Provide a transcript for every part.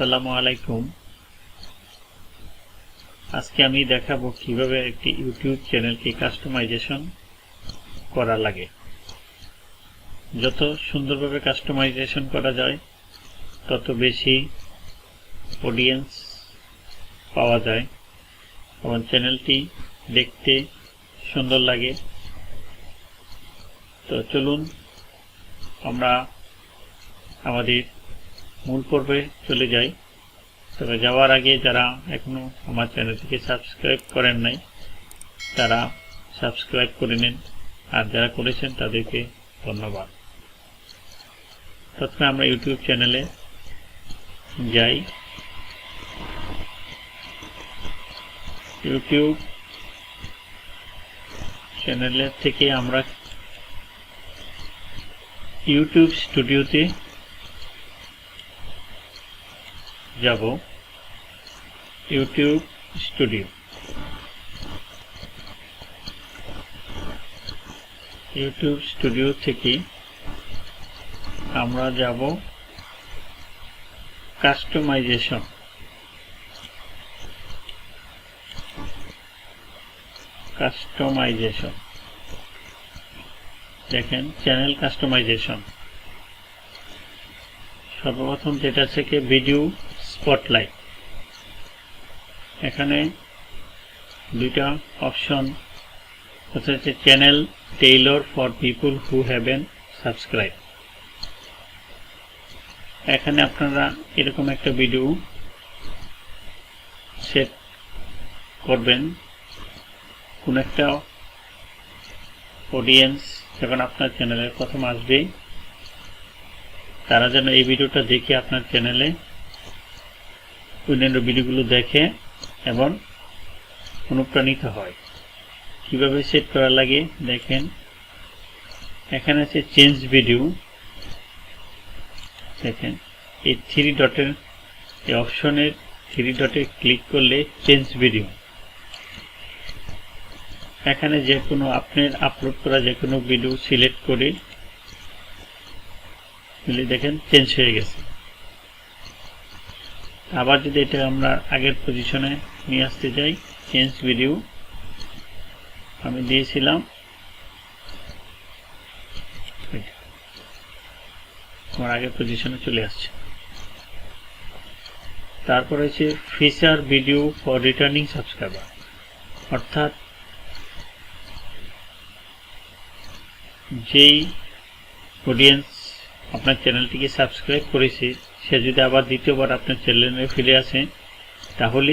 আসসালামু আলাইকুম। আজকে আমি দেখাবো কিভাবে একটি ইউটিউব চ্যানেলকে কাস্টমাইজেশন করা লাগে। যত সুন্দরভাবে কাস্টমাইজেশন করা যায় তত বেশি অডিয়েন্স পাওয়া যায় এবং চ্যানেলটি দেখতে সুন্দর লাগে। তো চলুন আমরা আমাদের মূল পর্বে চলে যাই। তবে যাওয়ার আগে যারা এখনো আমার চ্যানেলটিকে সাবস্ক্রাইব করেন নাই তারা সাবস্ক্রাইব করে নিন, আর যারা করেছেন তাদেরকে ধন্যবাদ। প্রথমে আমরা ইউটিউব চ্যানেলে যাই। ইউটিউব চ্যানেলের থেকে আমরা ইউটিউব স্টুডিওতে যাব। ইউটিউব স্টুডিও, ইউটিউব স্টুডিও থেকে আমরা যাব কাস্টমাইজেশন। কাস্টমাইজেশন দেখেন, চ্যানেল কাস্টমাইজেশন। সর্বপ্রথম যেটা থেকে ভিডিও স্পটলাইট। এখানে দুইটা অপশন হচ্ছে channel tailor for people who haven't subscribe. এখানে আপনারা এরকম একটা ভিডিও সেট করবেন। কোন একটা অডিয়েন্স যখন আপনার চ্যানেলে প্রথম আসবে তারা যেন এই ভিডিওটা দেখে আপনার চ্যানেলে অন্যান্য ভিডিওগুলো দেখে এবং অনুপ্রাণিত হয়। কিভাবে সেট করা লাগে দেখেন, এখানে আছে চেঞ্জ ভিডিও। দেখেন এই থ্রি ডটের এই অপশনের থ্রি ডটে ক্লিক করলে চেঞ্জ ভিডিও। এখানে যে কোনো আপনার আপলোড করা যে কোনো ভিডিও সিলেক্ট করে দেখেন চেঞ্জ হয়ে গেছে। আবার যদি এটা আমরা আগের পজিশনে নিয়ে আসতে যাই, চেঞ্জ ভিডিও আমি দিয়েছিলাম, আমার আগের পজিশনে চলে আসছে। তারপর হচ্ছে feature video for returning subscriber, অর্থাৎ যেই অডিয়েন্স আপনার চ্যানেলটিকে সাবস্ক্রাইব করেছে সে যদি আবার দ্বিতীয়বার আপনার চ্যানেলে ফিরে আসে তাহলে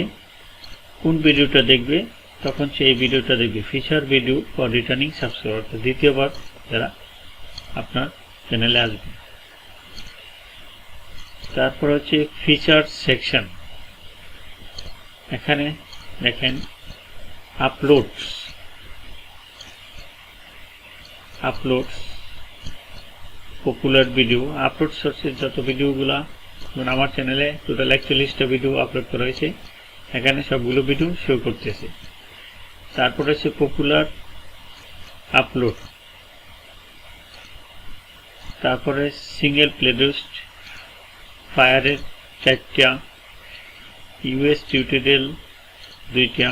কোন ভিডিওটা দেখবে, তখন সে এই ভিডিওটা দেখবে। Feature video for returning subscriber, অর্থাৎ দ্বিতীয়বার যারা আপনার চ্যানেলে আসবে। তারপর হচ্ছে ফিচার সেকশন। এখানে দেখেন আপলোডস, পপুলার ভিডিও। আপলোড সোর্সের যত ভিডিওগুলা, যেমন আমার চ্যানেলে টোটাল 41টা ভিডিও আপলোড করা হয়েছে, এখানে সবগুলো ভিডিও শো করতেছে। তারপরে হচ্ছে পপুলার আপলোড। তারপরে সিঙ্গেল প্লেলিস্ট, ফায়ারের 4টা, ইউএস টিউটোরিয়াল 2টা,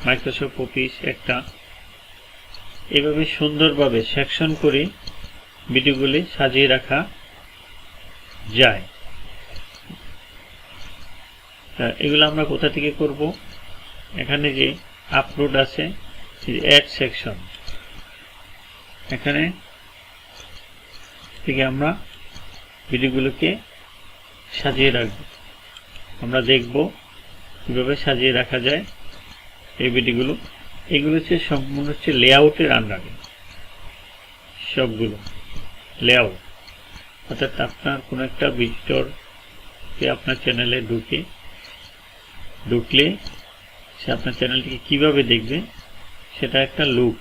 মাইক্রোসফট অফিস 1টা। এভাবে সুন্দরভাবে সেকশন করে ভিডিওগুলি সাজিয়ে রাখা যায়। এগুলো আমরা কোথা থেকে করব? এখানে যে আপলোড আছে, অ্যাড সেকশন, এখানে থেকে আমরা ভিডিওগুলোকে সাজিয়ে রাখব। আমরা দেখব কিভাবে সাজিয়ে রাখা যায় এই ভিডিওগুলো। এগুলো হচ্ছে সম্পূর্ণ হচ্ছে লেআউটের আন্ডারে, সবগুলো লেআউট। অর্থাৎ আপনার কোনো একটা ভিজিটরকে আপনার চ্যানেলে ঢুকলে সে আপনার চ্যানেলটিকে কিভাবে দেখবে সেটা একটা লুক।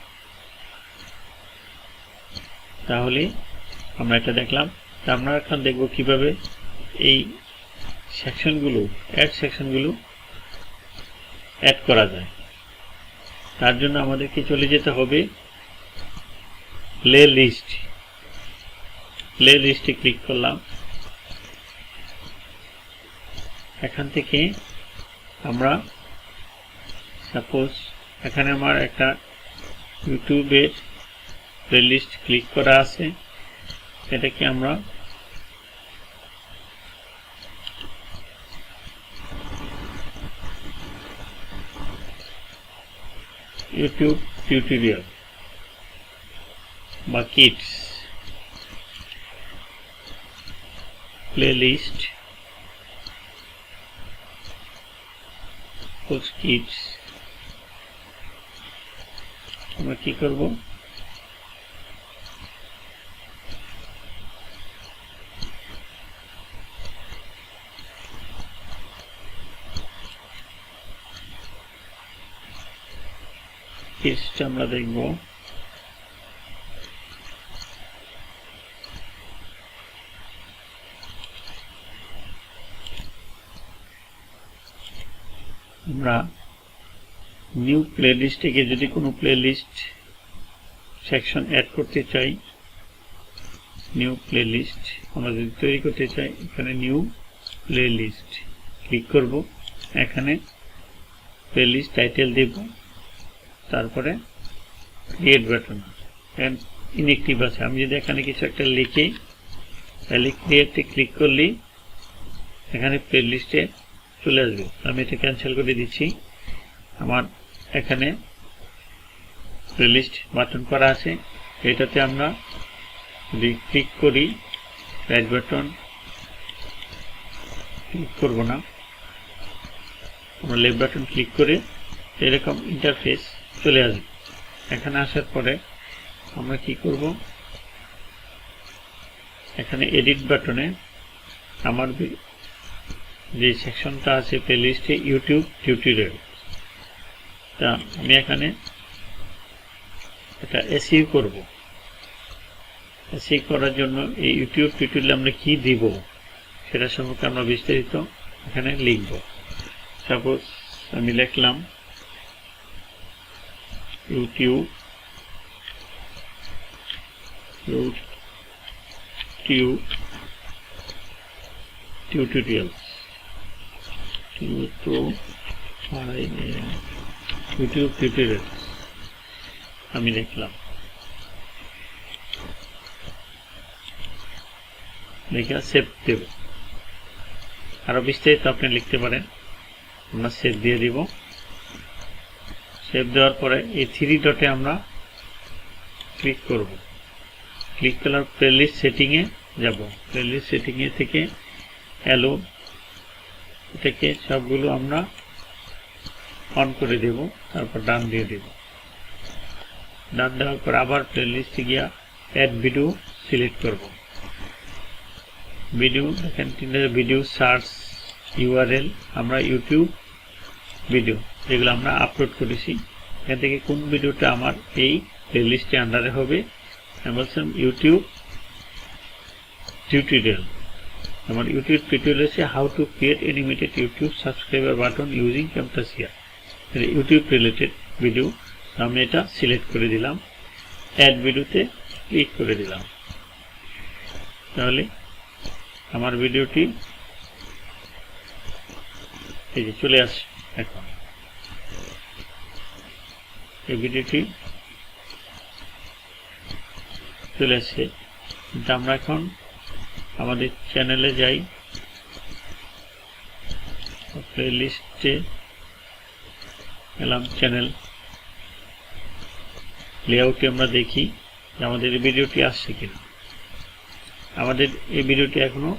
তাহলে আমরা এটা দেখলাম। আমরা এখন দেখব কিভাবে এই সেকশনগুলো, অ্যাড সেকশনগুলো অ্যাড করা যায়। তার জন্য আমাদেরকে চলে যেতে হবে প্লে লিস্টে ক্লিক করলাম। এখান থেকে আমরা সাপোজ এখানে আমার একটা ইউটিউবের প্লেলিস্ট ক্লিক করা আছে, এটাকে আমরা ইউটিউব টিউটোরিয়াল বা কিডস প্লেলিস্ট কিডস আমরা কি করব, কিডসটা আমরা দেখব। আমরা নিউ প্লেলিস্ট থেকে যদি কোনো প্লেলিস্ট সেকশন অ্যাড করতে চাই, নিউ প্লেলিস্ট আমরা যদি তৈরি করতে চাই, এখানে নিউ প্লেলিস্ট ক্লিক করব, এখানে প্লেলিস্ট টাইটেল দেব, তারপরে ক্রিয়েট বাটন ইনঅ্যাক্টিভ আছে। আমি যদি এখানে কিছু একটা লিখি তাহলে ক্রিয়েটে ক্লিক করলেই এখানে প্লেলিস্টে চলে আসবে। আমি এটা ক্যান্সেল করে দিচ্ছি। আমার এখানে প্লেলিস্ট বাটন করা আছে, এটাতে আমরা যদি ক্লিক করি, রাইট বাটন ক্লিক করব না, আমরা লেফট বাটন ক্লিক করে এরকম ইন্টারফেস চলে আসবে। এখানে আসার পরে আমরা কি করব, এখানে এডিট বাটনে আমার যে সেকশনটা আছে প্লেলিস্টে ইউটিউব টিউটোরিয়াল, তা আমি এখানে এটা এসইউ করব। এসইউ করার জন্য এই ইউটিউব টিউটোরিয়ালে আমরা কি দিব সেটা সম্পর্কে আমরা বিস্তারিত এখানে লিখব। সাপোজ আমি লিখলাম ইউটিউব টিউটোরিয়াল ইউটিউব টিউটোরিয়াল আমি লিখলাম, লিখে সেভ দেব। আরো বিস্তারিত আপনি লিখতে পারেন, আমরা সেভ দিয়ে দিব। সেভ দেওয়ার পরে এই থ্রি ডটে আমরা ক্লিক করব, ক্লিক করার প্লেলিস্ট সেটিংয়ে যাব। প্লেলিস্ট সেটিংয়ে থেকে অ্যালো থেকে সবগুলো আমরা অন করে দেব, তারপর ডান দিয়ে দেব। ডান দেওয়ার পর আবার প্লেলিস্টে গিয়া অ্যাড ভিডিও সিলেক্ট করব। ভিডিও দেখেন ভিডিও সার্চ ইউআরএল আমরা ইউটিউব ভিডিও যেগুলো আমরা আপলোড করেছি, এখান থেকে কোন ভিডিওটা আমার এই প্লেলিস্টে আন্ডারে হবে। আমি বলছিলাম ইউটিউব টিউটোরিয়াল। আমার ইউটিউব টিউটোরিয়াল আছে how to create animated YouTube subscriber button using Camtasia, YouTube related video. আমি এটা সিলেক্ট করে দিলাম, অ্যাড ভিডিওতে ক্লিক করে দিলাম, তাহলে আমার ভিডিওটি এই যে চলে আসে। এখন এই ভিডিওটি চলে আসছে, কিন্তু আমরা এখন আমাদের চ্যানেলে যাই, প্লেলিস্টে এলাম, চ্যানেল লেআউটে আমরা দেখি যে আমাদের এই ভিডিওটি আসছে কিনা। আমাদের এই ভিডিওটি এখনো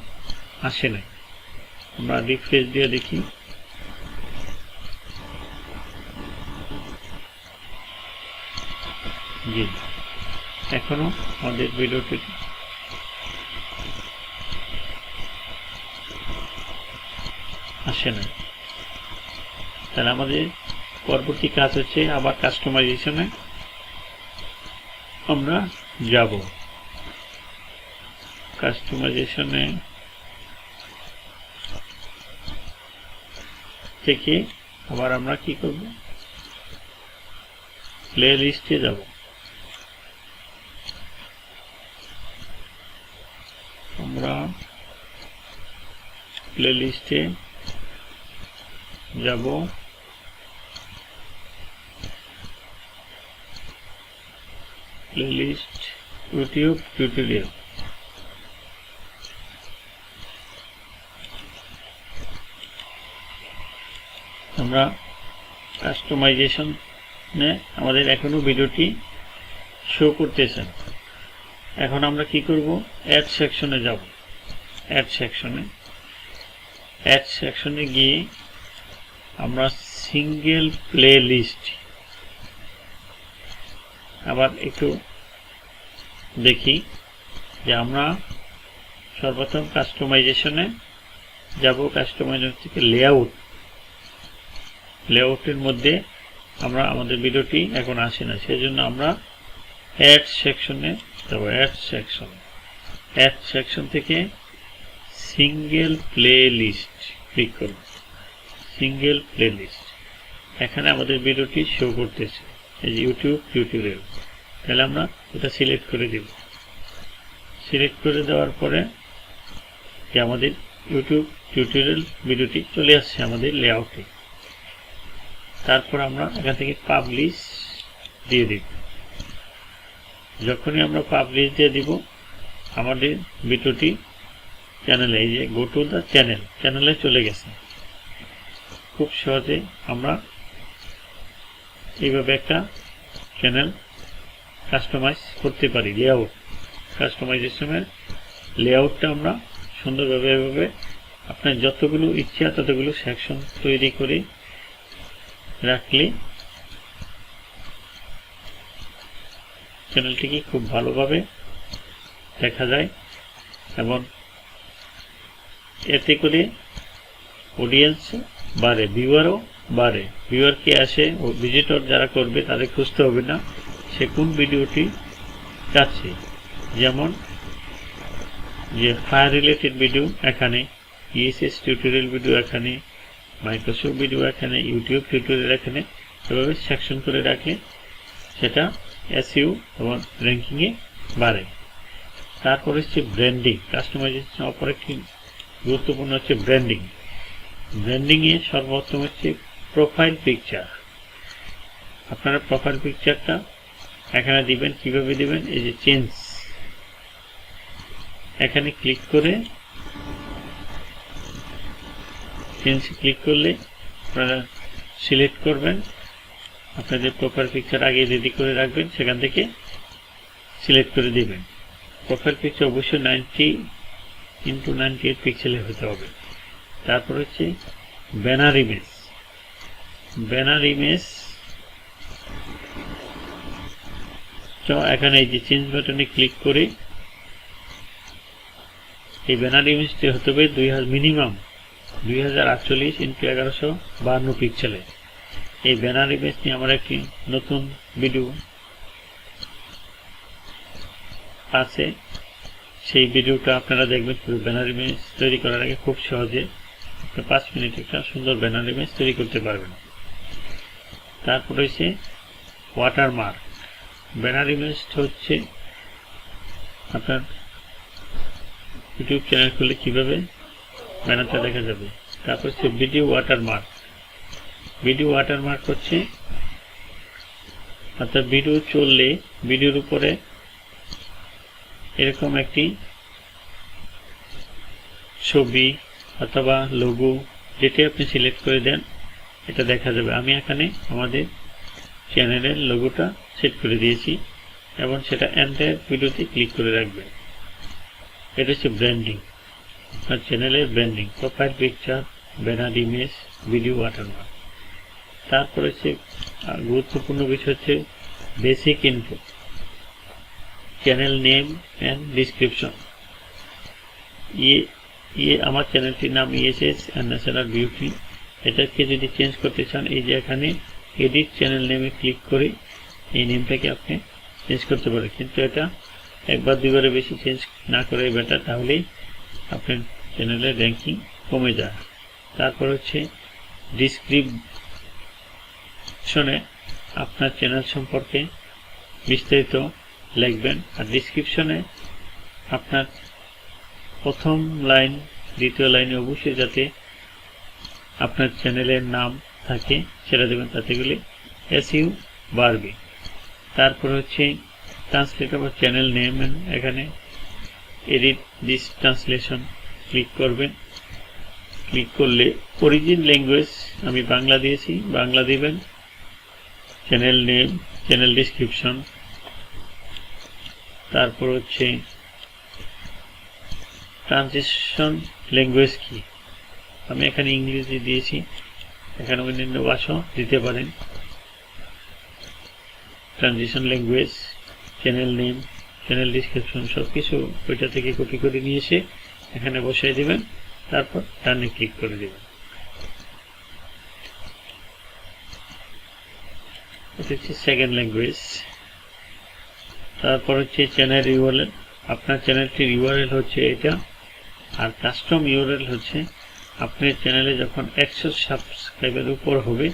আসে নাই, আমরা রিফ্রেশ দিয়ে দেখি। জি, এখনো আমাদের ভিডিওটি আসে না। তাহলে আমাদের পরবর্তী কাজ হচ্ছে আবার কাস্টমাইজেশনে আমরা যাব। কাস্টমাইজেশনে থেকে আবার আমরা কি করব, প্লে লিস্টে যাব। আমরা প্লে লিস্টে যাব প্লেলিস্ট ইউটিউব টিউটোরিয়াল। আমরা কাস্টমাইজেশনে আমাদের এখনো ভিডিওটি শো করতেছেন। এখন আমরা কি করব, অ্যাড সেকশনে যাব। অ্যাড সেকশনে গিয়ে আমরা সিঙ্গেল প্লে লিস্ট, আবার একটু দেখি যে আমরা সর্বপ্রথম কাস্টমাইজেশনে যাব। কাস্টমাইজেশন থেকে লেআউটের মধ্যে আমরা আমাদের ভিডিওটি এখন আসে না, সেজন্য আমরা অ্যাড সেকশনে যাব। অ্যাড সেকশন থেকে সিঙ্গেল প্লে লিস্ট ক্লিক করব। সিঙ্গেল প্লে লিস্ট, এখানে আমাদের ভিডিওটি শো করতেছে, এই যে ইউটিউব টিউটোরিয়াল। তাহলে আমরা এটা সিলেক্ট করে দেব। সিলেক্ট করে দেওয়ার পরে যে আমাদের ইউটিউব টিউটোরিয়াল ভিডিওটি চলে আসছে আমাদের লেআউটে। তারপর আমরা এখান থেকে পাবলিশ দিয়ে দিব। যখনই আমরা পাবলিশ দিয়ে দিব, আমাদের ভিডিওটি চ্যানেলে, এই যে গো টু দ্য চ্যানেলে চলে গেছে। খুব সহজে আমরা এইভাবে একটা চ্যানেল কাস্টমাইজ করতে পারি। লেআউট কাস্টমাইজেশনের লেআউটটা আমরা সুন্দরভাবে এভাবে আপনার যতগুলো ইচ্ছা ততগুলো সেকশন তৈরি করে রাখলে চ্যানেলটিকে খুব ভালোভাবে দেখা যায় এবং এতে করে অডিয়েন্স বাড়ে, ভিউয়ারও বাড়ে। ভিউয়ার কে আসে ও ভিজিটর যারা করবে তাদের খুঁজতে হবে না সে কোন ভিডিওটি চাচ্ছে। যেমন যে ফায়ার রিলেটেড ভিডিও এখানে, ইএসএস টিউটোরিয়াল ভিডিও এখানে, মাইক্রোসফট ভিডিও এখানে, ইউটিউব টিউটোরিয়াল এখানে, এভাবে সেকশন করে রাখলে সেটা এসইও এবং র্যাঙ্কিংয়ে বাড়ে। তারপর হচ্ছে ব্র্যান্ডিং। কাস্টমাইজেশন অপর একটি গুরুত্বপূর্ণ হচ্ছে ব্র্যান্ডিং। ব্র্যান্ডিংয়ে সর্বপ্রথম হচ্ছে প্রোফাইল পিকচার। আপনারা প্রোফাইল পিকচারটা এখানে দিবেন। কিভাবে দিবেন, এই যে চেঞ্জ, এখানে ক্লিক করে চেঞ্জ ক্লিক করলে আপনারা সিলেক্ট করবেন আপনাদের প্রোফাইল পিকচার আগে রেডি করে রাখবেন, সেখান থেকে সিলেক্ট করে দিবেন। প্রোফাইল পিকচার অবশ্যই 90x98 পিক্সেলের হতে হবে। তারপর হচ্ছে ব্যানার ইমেজ। ব্যানার ইমেজ এখানে এই যে চেঞ্জ বাটনে ক্লিক করে এই ব্যানার ইমেজটি হতে হবে মিনিমাম 2048x1152 পিক্সেলের। এই ব্যানার ইমেজ নিয়ে আমার একটি নতুন ভিডিও আছে, সেই ভিডিওটা আপনারা দেখবেন। ব্যানার ইমেজ তৈরি করার আগে খুব সহজে 5 মিনিট একটা সুন্দর ব্যানার ইমেজ তৈরি করতে পারবেন। তারপর হচ্ছে ওয়াটারমার্ক। ব্যানার ইমেজ হচ্ছে আপনার ইউটিউব চ্যানেল খুলে কিভাবে ব্যানারটা দেখা যাবে। তারপর হচ্ছে ভিডিও ওয়াটারমার্ক। ভিডিও ওয়াটারমার্ক হচ্ছে অর্থাৎ ভিডিও চললে ভিডিওর উপরে এরকম একটি ছবি অথবা লোগো যেটি আপনি সিলেক্ট করে দেন এটা দেখা যাবে। আমি এখানে আমাদের চ্যানেলের লোগোটা সেট করে দিয়েছি এবং সেটা এন্টায়ার ভিডিওতে ক্লিক করে রাখবেন। এটা হচ্ছে ব্র্যান্ডিং, আপনার চ্যানেলের branding. Profile picture, banner image, video watermark. তারপর হচ্ছে গুরুত্বপূর্ণ বিষয় হচ্ছে basic info, channel name and description. আমার চ্যানেলটির নাম ইএসএস এন্ড ন্যাশনাল বিউটি। এটাকে যদি চেঞ্জ করতে চান এই যে এখানে এডিট চ্যানেল নেমে ক্লিক করে এই নেমটাকে আপনি চেঞ্জ করতে পারেন, কিন্তু এটা একবার দুইবারে বেশি চেঞ্জ না করে বেটার, তাহলেই আপনার চ্যানেলের র্যাঙ্কিং কমে যায়। তারপর হচ্ছে ডিসক্রিপশনে আপনার চ্যানেল সম্পর্কে বিস্তারিত লিখবেন। আর ডিসক্রিপশনে আপনার প্রথম লাইন দ্বিতীয় লাইনে অবশ্যই যাতে আপনার চ্যানেলের নাম থাকে সেটা দেবেন, তাতে গেলে এসইউ বাড়বে। তারপর হচ্ছে ট্রান্সলেট অফ চ্যানেল নেম, এখানে এডিট দিস ট্রান্সলেশন ক্লিক করবেন। ক্লিক করলে অরিজিন ল্যাঙ্গুয়েজ আমি বাংলা দিয়েছি, বাংলা দিবেন। চ্যানেল নেম, চ্যানেল ডিসক্রিপশন, তারপর হচ্ছে ট্রানজিশন ল্যাঙ্গুয়েজ কি, আমি এখানে ইংরেজি দিয়েছি, এখানে অন্যান্য ভাষা দিতে পারেন। Transition language, channel name, channel description সবকিছু ওইটা থেকে কপি করে নিয়ে এসে এখানে বসাই দিবেন, তারপর ডানে ক্লিক করে দিবেন। এটা হচ্ছে সেকেন্ড ল্যাঙ্গুয়েজ। তারপর হচ্ছে চ্যানেল ইউআরএল, আপনার চ্যানেলটির ইউআরএল হচ্ছে এটা, আর কাস্টম ইউআরএল হচ্ছে আপনার চ্যানেলে যখন 100 সাবস্ক্রাইবের উপর হবে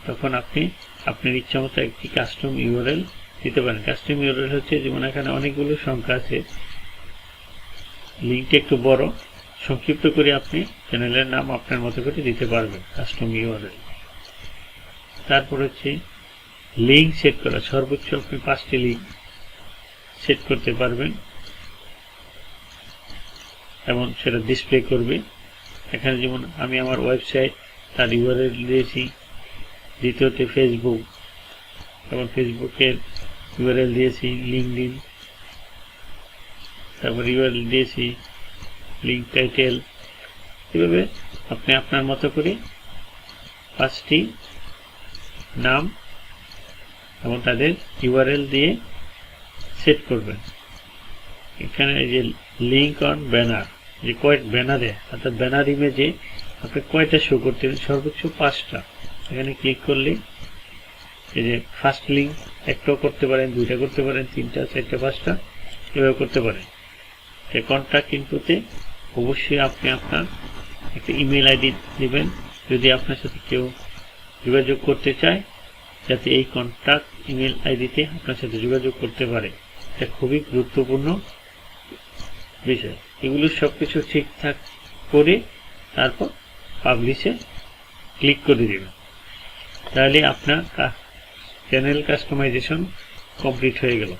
তখন আপনি আপনার ইচ্ছা মতো একটি কাস্টম ইউআরএল দিতে পারেন। কাস্টম ইউআরএল হচ্ছে যেমন এখানে অনেকগুলো সংখ্যা আছে, লিঙ্কটা একটু বড়, সংক্ষিপ্ত করে আপনি চ্যানেলের নাম আপনার মতো করে দিতে পারবেন, কাস্টম ইউআরএল। তারপর হচ্ছে লিঙ্ক সেট করা, সর্বোচ্চ আপনি 5টি লিঙ্ক সেট করতে পারবেন এবং সেটা ডিসপ্লে করবে। এখানে যেমন আমি আমার ওয়েবসাইট তার ইউআরএল দিয়েছি, দ্বিতীয়তে ফেসবুক এবং ফেসবুকের ইউআরএল দিয়েছি, লিঙ্কডইন, তারপর ইউআরএল দিয়েছি, লিঙ্ক টাইটেল। এভাবে আপনি আপনার মতো করে 5টি নাম এবং তাদের ইউআরএল দিয়ে সেট করবেন। এখানে এই যে লিঙ্ক অন ব্যানার, যে কয়েক ব্যানারে অর্থাৎ ব্যানার ইমেজে আপনি কয়টা শো করতে হবে, সর্বোচ্চ 5টা। এখানে ক্লিক করলে এই যে ফার্স্ট লিঙ্ক একটাও করতে পারেন, 2টা করতে পারেন, 3টা, 4টা, 5টা এভাবে করতে পারেন। কন্ট্যাক্ট ইনপুটে অবশ্যই আপনি আপনার একটা ইমেল আইডি দিবেন যদি আপনার সাথে কেউ যোগাযোগ করতে চায়, যাতে এই কন্ট্যাক্ট ইমেল আইডিতে আপনার সাথে যোগাযোগ করতে পারে। এটা খুবই গুরুত্বপূর্ণ বিষয়। এগুলো সবকিছু ঠিকঠাক করে তারপর পাবলিশে ক্লিক করে দেবেন, তাহলে আপনার চ্যানেল কাস্টমাইজেশন কমপ্লিট হয়ে গেল।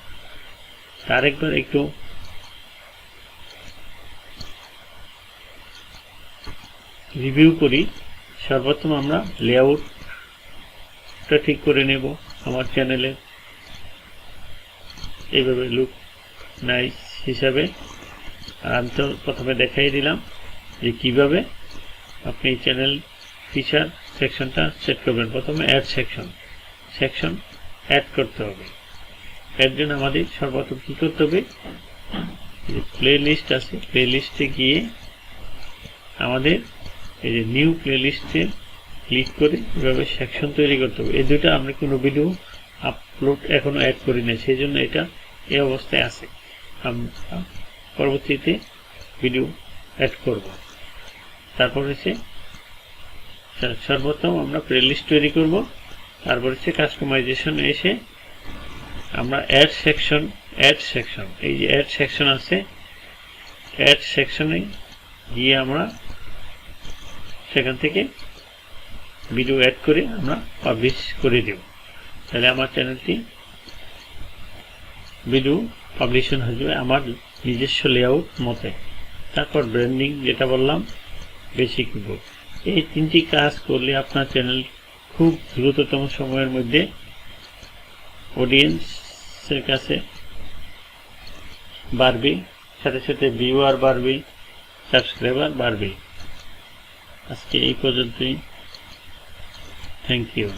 তার একবার একটু রিভিউ করি। সর্বপ্রথম আমরা লেআউটটা ঠিক করে নেব আমার চ্যানেলে, এইভাবে লুক নাইস হিসাবে। আর আমি তো প্রথমে দেখাই দিলাম যে কিভাবে আপনি চ্যানেল ফিচার সেকশনটা সেট করবেন। প্রথমে অ্যাড সেকশন অ্যাড করতে হবে। এর জন্য আমাদের সর্বপ্রথম কি করতে হবে, প্লে লিস্ট আছে, প্লে লিস্টে গিয়ে আমাদের এই যে নিউ প্লে লিস্টে ক্লিক করে এভাবে সেকশন তৈরি করতে হবে। এই দুইটা আমরা কোনো ভিডিও আপলোড এখনো অ্যাড করি না, সেই জন্য এটা এই অবস্থায় আছে। আমরা পরবর্তীতে ভিডিও অ্যাড করব। তারপর হচ্ছে সর্বপ্রথম আমরা প্লে লিস্ট তৈরি করব, তারপর হচ্ছে কাস্টমাইজেশন এসে আমরা অ্যাড সেকশন, এই যে অ্যাড সেকশন আছে, অ্যাড সেকশনে গিয়ে আমরা সেখান থেকে ভিডিও অ্যাড করে আমরা পাবলিশ করে দেব। তাহলে আমার চ্যানেলটি ভিডিও পাবলিশন হয়ে যাবে আমার নিজস্ব লেআউট মতে। তারপর ব্র্যান্ডিং যেটা বললাম, বেসিক ইনপুট, এই 3টি কাজ করলে আপনার চ্যানেল খুব দ্রুততম সময়ের মধ্যে অডিয়েন্সের কাছে বাড়বে, সাথে সাথে ভিউয়ার বাড়বে, সাবস্ক্রাইবার বাড়বে। আজকে এই পর্যন্তই। Thank you.